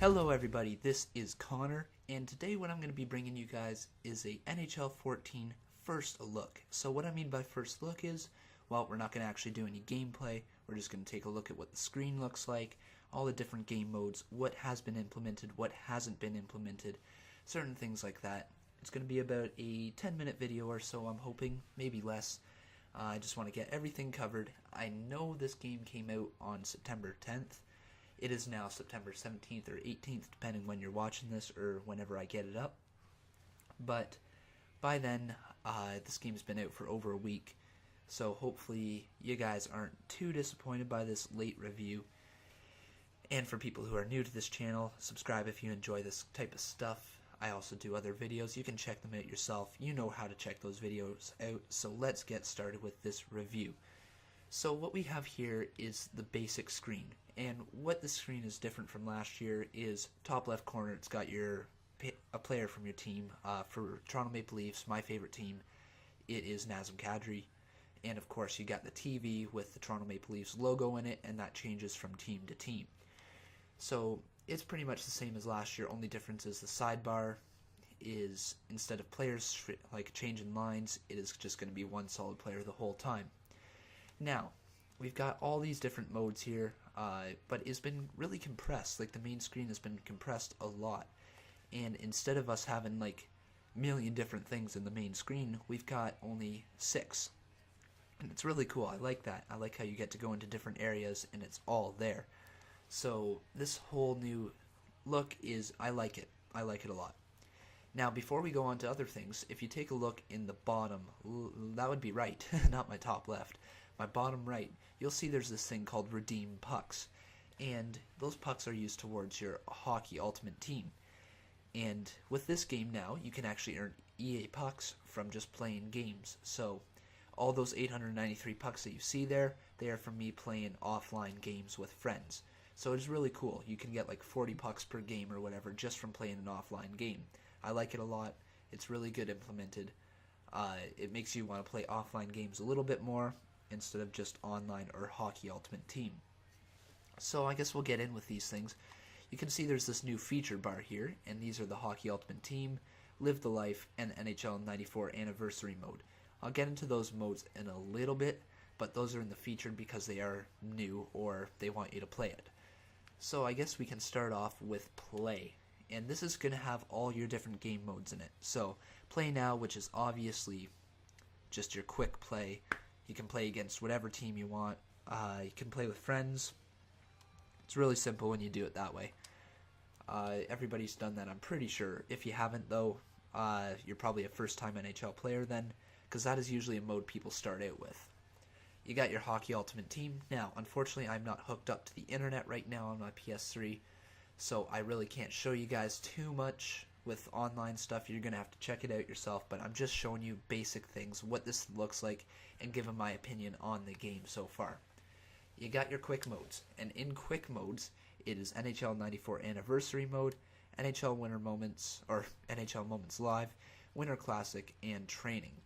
Hello everybody, this is Connor, and today what I'm going to be bringing you guys is a NHL 14 first look. So what I mean by first look is, well, we're not going to actually do any gameplay, we're just going to take a look at what the screen looks like, all the different game modes, what has been implemented, what hasn't been implemented, certain things like that. It's going to be about a 10-minute video or so, I'm hoping, maybe less. I just want to get everything covered. I know this game came out on September 10th. It is now September 17th or 18th, depending when you're watching this or whenever I get it up. But by then, this game's been out for over a week, so hopefully you guys aren't too disappointed by this late review. And for people who are new to this channel, subscribe if you enjoy this type of stuff. I also do other videos. You can check them out yourself. You know how to check those videos out, so let's get started with this review. So what we have here is the basic screen, and what the screen is different from last year is top left corner, it's got a player from your team. For Toronto Maple Leafs, my favorite team, it is Nazem Kadri, and of course you got the TV with the Toronto Maple Leafs logo in it, and that changes from team to team. So it's pretty much the same as last year, only difference is the sidebar is, instead of players like changing lines, it is just going to be one solid player the whole time. Now, we've got all these different modes here, but it's been really compressed. Like, the main screen has been compressed a lot. And instead of us having, like, a million different things in the main screen, we've got only 6. And it's really cool. I like that. I like how you get to go into different areas, and it's all there. So, this whole new look is, I like it. I like it a lot. Now, before we go on to other things, if you take a look in the bottom, that would be right, not my top left. My bottom right, you'll see there's this thing called Redeem Pucks, and those pucks are used towards your Hockey Ultimate Team. And with this game now, you can actually earn EA pucks from just playing games. So all those 893 pucks that you see there, they are from me playing offline games with friends. So it's really cool. You can get like 40 pucks per game or whatever just from playing an offline game. I like it a lot. It's really good implemented. It makes you want to play offline games a little bit more, instead of just online or Hockey Ultimate Team. So I guess we'll get in with these things. You can see there's this new feature bar here, and these are the Hockey Ultimate Team, Live the Life, and NHL 94 Anniversary mode. I'll get into those modes in a little bit, but those are in the featured because they are new or they want you to play it. So I guess we can start off with Play, and this is going to have all your different game modes in it. So Play Now, which is obviously just your quick play. You can play against whatever team you want. You can play with friends. It's really simple when you do it that way. Everybody's done that, I'm pretty sure. If you haven't, though, you're probably a first-time NHL player then, because that is usually a mode people start out with. You got your Hockey Ultimate Team. Now, unfortunately, I'm not hooked up to the internet right now on my PS3, so I really can't show you guys too much with online stuff. You're going to have to check it out yourself, but I'm just showing you basic things, what this looks like, and giving my opinion on the game so far. You got your quick modes, and in quick modes, it is NHL 94 Anniversary mode, NHL Winter Moments, or NHL Moments Live, Winter Classic, and Training.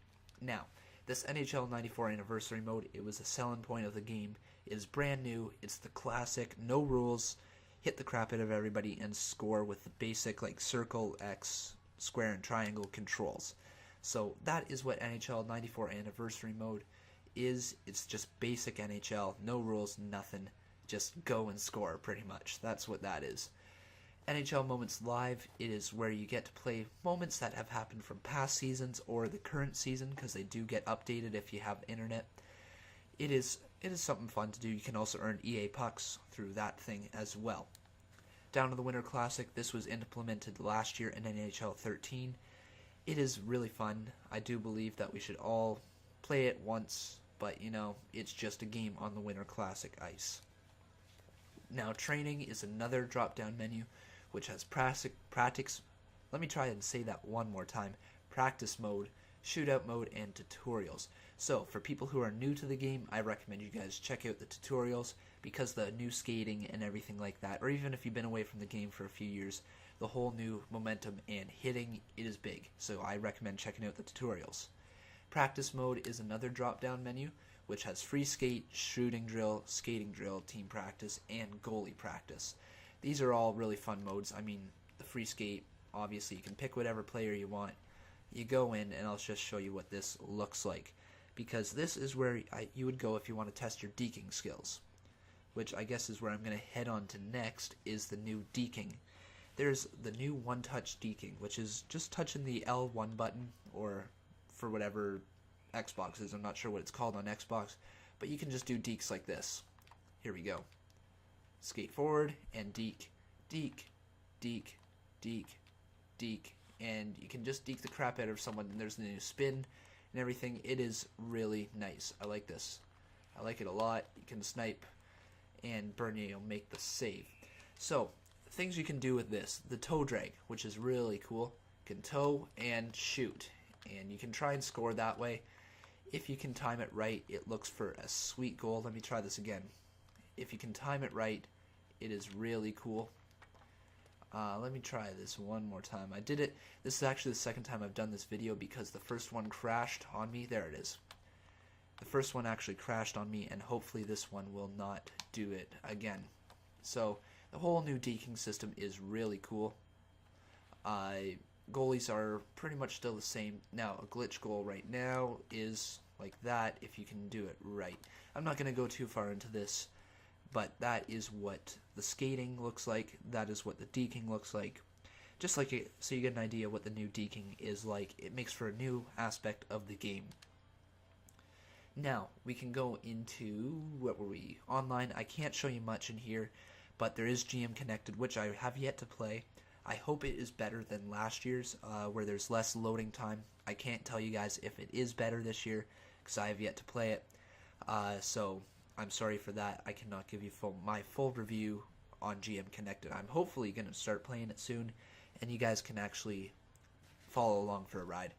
Now, this NHL 94 Anniversary mode, it was a selling point of the game. It is brand new, it's the classic, no rules, hit the crap out of everybody and score with the basic like circle, X, square, and triangle controls. So that is what NHL 94 Anniversary mode is. It's just basic NHL, no rules, nothing. Just go and score pretty much. That's what that is. NHL Moments Live, it is where you get to play moments that have happened from past seasons or the current season, because they do get updated if you have internet. It is something fun to do. You can also earn EA pucks through that thing as well. Down to the Winter Classic, this was implemented last year in NHL 13. It is really fun. I do believe that we should all play it once, but you know, it's just a game on the Winter Classic ice. Now, Training is another drop-down menu, which has practice. Let me try and say that one more time. Practice mode, shootout mode, and tutorials. So, for people who are new to the game, I recommend you guys check out the tutorials, because the new skating and everything like that, or even if you've been away from the game for a few years, the whole new momentum and hitting, it is big. So I recommend checking out the tutorials. Practice mode is another drop-down menu, which has free skate, shooting drill, skating drill, team practice, and goalie practice. These are all really fun modes. I mean, the free skate, obviously, you can pick whatever player you want. You go in, and I'll just show you what this looks like, because this is where you would go if you want to test your deeking skills, which I guess is where I'm going to head on to next, is the new deeking. There's the new one-touch deeking, which is just touching the L1 button, or for whatever Xbox is. I'm not sure what it's called on Xbox, but you can just do deeks like this. Here we go. Skate forward and deke, deke, deke, deke, deke, and you can just deke the crap out of someone. And there's the new spin and everything. It is really nice. I like this. I like it a lot. You can snipe, and Bernier will make the save. So, things you can do with this. The toe drag, which is really cool. You can toe and shoot, and you can try and score that way. If you can time it right, it looks for a sweet goal. Let me try this again. If you can time it right, it is really cool. Let me try this one more time. I did it. This is actually the second time I've done this video because the first one crashed on me. There it is. The first one actually crashed on me, and hopefully this one will not do it again. So the whole new deking system is really cool. Goalies are pretty much still the same. Now, a glitch goal right now is like that if you can do it right. I'm not going to go too far into this, but that is what the skating looks like. That is what the deking looks like. Just like it, so you get an idea what the new deking is like. It makes for a new aspect of the game. Now, we can go into, what were we, online. I can't show you much in here, but there is GM Connected, which I have yet to play. I hope it is better than last year's, where there's less loading time. I can't tell you guys if it is better this year, because I have yet to play it. So I'm sorry for that. I cannot give you my full review on GM Connected. I'm hopefully going to start playing it soon, and you guys can actually follow along for a ride.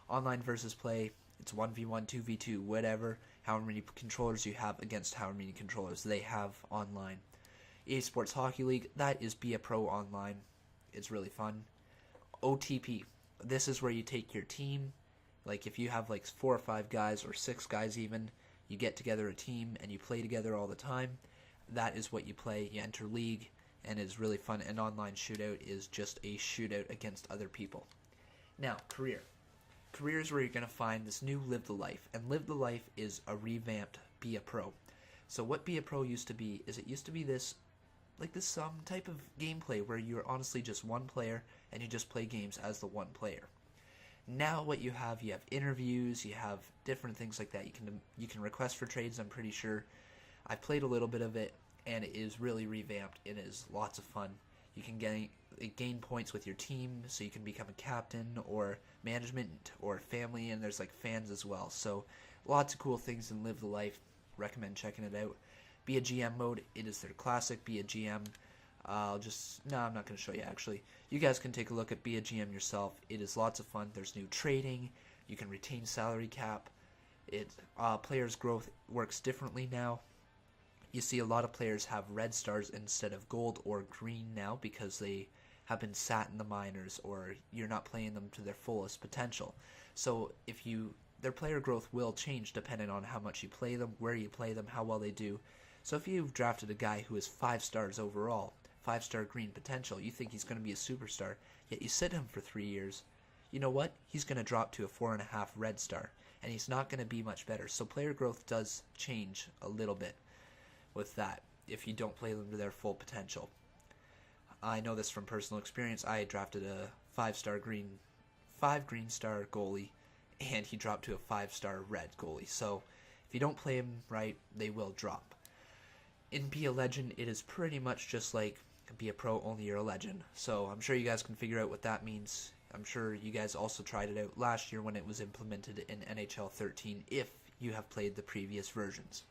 Online versus play, it's 1v1, 2v2, whatever, however many controllers you have against however many controllers they have online. EA Sports Hockey League, that is Be a Pro Online. It's really fun. OTP, this is where you take your team, like if you have like 4 or 5 guys or 6 guys even, you get together a team and you play together all the time. That is what you play. You enter league, and it's really fun. An online shootout is just a shootout against other people. Now, career. Career is where you're going to find this new Live the Life, and Live the Life is a revamped Be a Pro. So what Be a Pro used to be is it used to be this type of gameplay where you're honestly just one player and you just play games as the one player. Now what you have interviews, you have different things like that. You can request for trades, I'm pretty sure. I've played a little bit of it, and it is really revamped. It is lots of fun. You can gain points with your team, so you can become a captain or management or family, and there's like fans as well. So lots of cool things in Live the Life. Recommend checking it out. Be a GM mode, it is their classic Be a GM. I'm not going to show you actually. You guys can take a look at Be a GM yourself. It is lots of fun. There's new trading. You can retain salary cap. Players' growth works differently now. You see a lot of players have red stars instead of gold or green now because they have been sat in the minors, or you're not playing them to their fullest potential. So their player growth will change depending on how much you play them, where you play them, how well they do. So if you've drafted a guy who is 5 stars overall, 5-star green potential, you think he's going to be a superstar, yet you sit him for 3 years, you know what? He's going to drop to a 4.5 red star, and he's not going to be much better. So player growth does change a little bit with that if you don't play them to their full potential. I know this from personal experience. I drafted a 5 green star goalie, and he dropped to a 5-star red goalie. So if you don't play him right, they will drop. In Be a Legend, it is pretty much just like Be a Pro, only you're a legend. So I'm sure you guys can figure out what that means. I'm sure you guys also tried it out last year when it was implemented in NHL 13, if you have played the previous versions.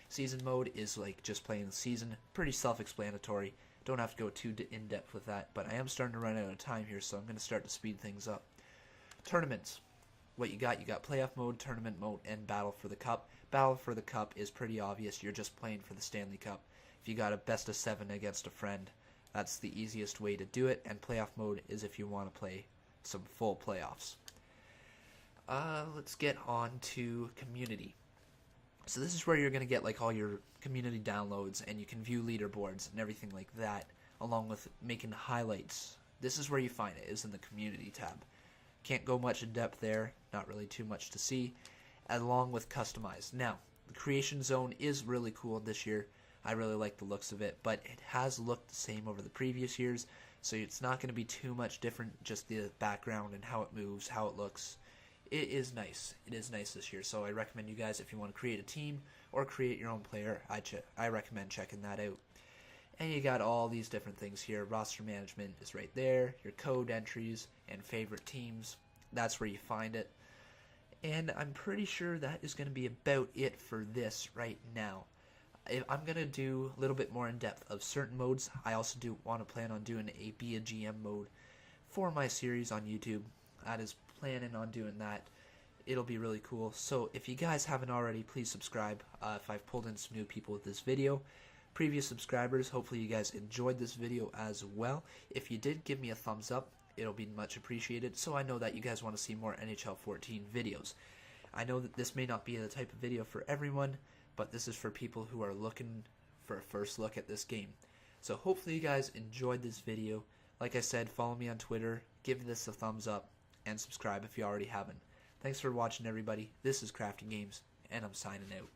Season mode is like just playing the season. Pretty self-explanatory. Don't have to go too in-depth with that, but I am starting to run out of time here, so I'm going to start to speed things up. Tournaments. What you got playoff mode, tournament mode, and Battle for the Cup. Battle for the Cup is pretty obvious. You're just playing for the Stanley Cup. If you got a best of 7 against a friend, that's the easiest way to do it, and playoff mode is if you want to play some full playoffs. Let's get on to community. So this is where you're going to get like all your community downloads, and you can view leaderboards and everything like that along with making highlights. This is where you find it, is in the community tab. Can't go much in depth there, not really too much to see, along with customized. Now, the creation zone is really cool this year. I really like the looks of it, but it has looked the same over the previous years, so it's not going to be too much different, just the background and how it moves, how it looks. It is nice. It is nice this year, so I recommend you guys, if you want to create a team or create your own player, I recommend checking that out. And you got all these different things here. Roster management is right there, your code entries, and favorite teams. That's where you find it. And I'm pretty sure that is going to be about it for this right now. I'm going to do a little bit more in depth of certain modes. I also do want to plan on doing a Be a GM mode for my series on YouTube. That is planning on doing that. It'll be really cool. So if you guys haven't already, please subscribe. If I've pulled in some new people with this video. Previous subscribers, hopefully you guys enjoyed this video as well. If you did, give me a thumbs up. It'll be much appreciated, so I know that you guys want to see more NHL 14 videos. I know that this may not be the type of video for everyone, but this is for people who are looking for a first look at this game. So hopefully you guys enjoyed this video. Like I said, follow me on Twitter, give this a thumbs up, and subscribe if you already haven't. Thanks for watching, everybody. This is Crafting Games, and I'm signing out.